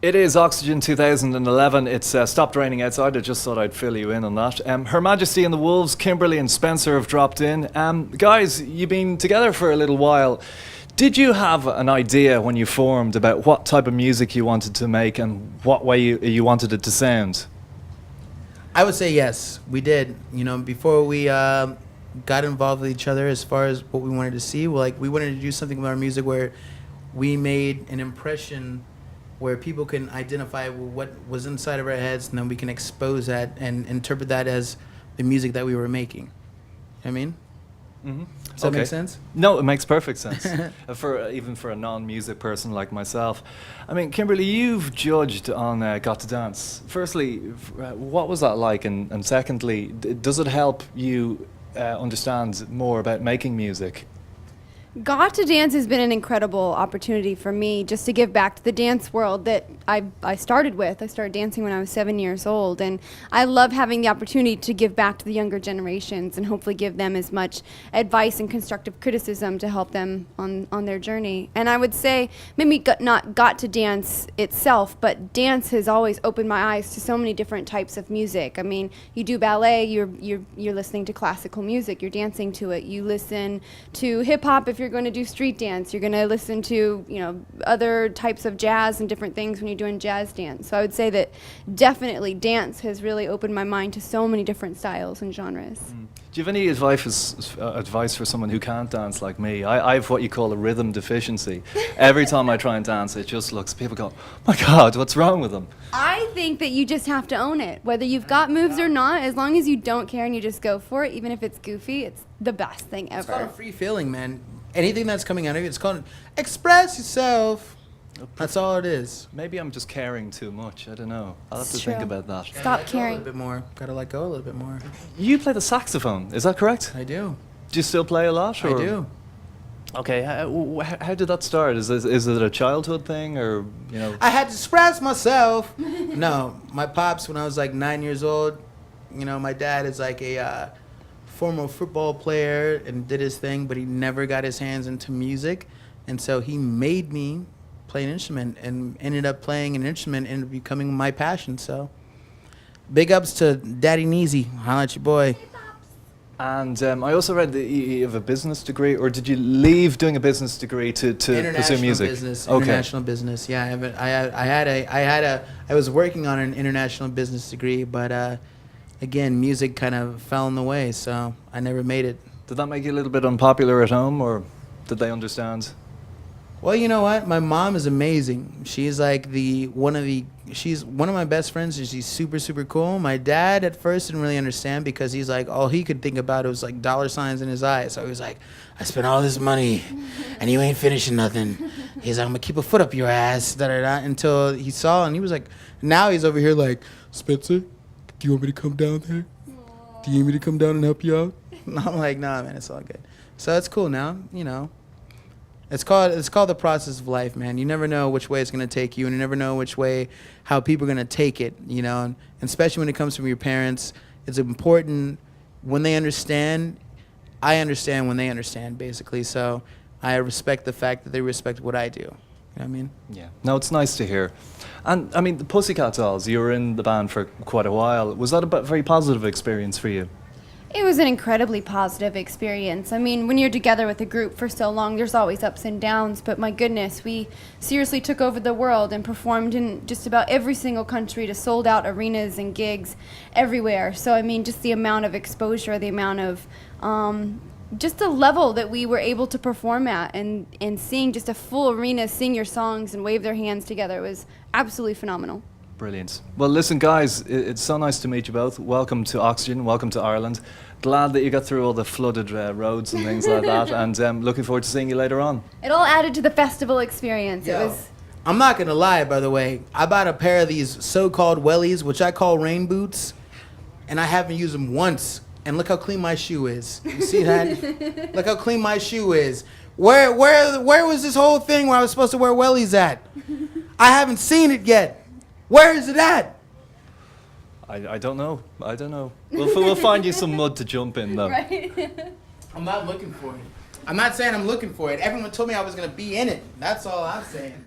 It is Oxegen 2011. It's stopped raining outside. I just thought I'd fill you in on that. Her Majesty and the Wolves, Kimberly and Spencer have dropped in. Guys, you've been together for a little while. Did you have an idea when you formed about what type of music you wanted to make and what way you wanted it to sound? I would say yes, we did. You know, before we got involved with each other as far as what we wanted to see, we wanted to do something with our music where we made an impression where people can identify what was inside of our heads, and then we can expose that and interpret that as the music that we were making. You know what I mean? Mm-hmm. Does that make sense? No, it makes perfect sense. Even for a non-music person like myself. I mean, Kimberly, you've judged on Got to Dance. Firstly, what was that like? And secondly, does it help you understand more about making music? Got to Dance has been an incredible opportunity for me just to give back to the dance world that I started with. I started dancing when I was 7 years old, and I love having the opportunity to give back to the younger generations and hopefully give them as much advice and constructive criticism to help them on their journey. And I would say maybe not Got to Dance itself, but dance has always opened my eyes to so many different types of music. I mean, you do ballet, you're listening to classical music, you're dancing to it. You listen to hip hop if you're going to do street dance. You're going to listen to, you know, other types of jazz and different things when you're doing jazz dance. So I would say that definitely dance has really opened my mind to so many different styles and genres. Do you have any advice for someone who can't dance like me? I have what you call a rhythm deficiency. Every time I try and dance, it just looks, people go, my God, what's wrong with them? I think that you just have to own it. Whether you've got moves or not, as long as you don't care and you just go for it, even if it's goofy, it's the best thing ever. It's called a free feeling, man. Anything that's coming out of you, it's called express yourself. That's all it is. Maybe I'm just caring too much. I don't know. I'll have to true. think about that. Stop caring. A little bit more. Gotta let go a little bit more. You play the saxophone, is that correct? I do. Do you still play a lot? Or? I do. Okay, how did that start? Is it a childhood thing, or you know? I had to express myself. No, my pops, when I was like 9 years old, you know, my dad is like a former football player and did his thing, but he never got his hands into music, and so he made me play an instrument, and ended up playing an instrument and becoming my passion. So big ups to Daddy Neezy. Holla at your boy. And I also read that you have a business degree, or did you leave doing a business degree to pursue music? International business. Yeah, I was working on an international business degree, but again, music kind of fell in the way, so I never made it. Did that make you a little bit unpopular at home, or did they understand? Well, you know what? My mom is amazing. She's like she's one of my best friends, and she's super, super cool. My dad at first didn't really understand, because he's like, all he could think about was like dollar signs in his eyes. So he was like, I spent all this money and you ain't finishing nothing. He's like, I'm gonna keep a foot up your ass, da-da-da, until he saw, and he was like, now he's over here like, Spencer, do you want me to come down there? Do you need me to come down and help you out? And I'm like, nah, man, it's all good. So it's cool now, you know. It's called the process of life, man. You never know which way it's going to take you, and you never know how people are going to take it, you know. And especially when it comes from your parents, it's important when they understand. I understand when they understand, basically. So I respect the fact that they respect what I do. You know what I mean? Yeah. No, it's nice to hear. And I mean, the Pussycat Dolls, you were in the band for quite a while. Was that a very positive experience for you? It was an incredibly positive experience. I mean, when you're together with a group for so long, there's always ups and downs, but my goodness, we seriously took over the world and performed in just about every single country to sold out arenas and gigs everywhere. So, I mean, just the amount of exposure, the amount of, just the level that we were able to perform at, and seeing just a full arena sing your songs and wave their hands together was absolutely phenomenal. Brilliant. Well, listen, guys, it's so nice to meet you both. Welcome to Oxegen. Welcome to Ireland. Glad that you got through all the flooded roads and things like that. And looking forward to seeing you later on. It all added to the festival experience. Yo, it was. I'm not going to lie, by the way. I bought a pair of these so-called wellies, which I call rain boots, and I haven't used them once. And look how clean my shoe is. You see that? Look how clean my shoe is. Where was this whole thing where I was supposed to wear wellies at? I haven't seen it yet. Where is it at? I don't know. I don't know. We'll find you some mud to jump in, though. Right. I'm not looking for it. I'm not saying I'm looking for it. Everyone told me I was going to be in it. That's all I'm saying.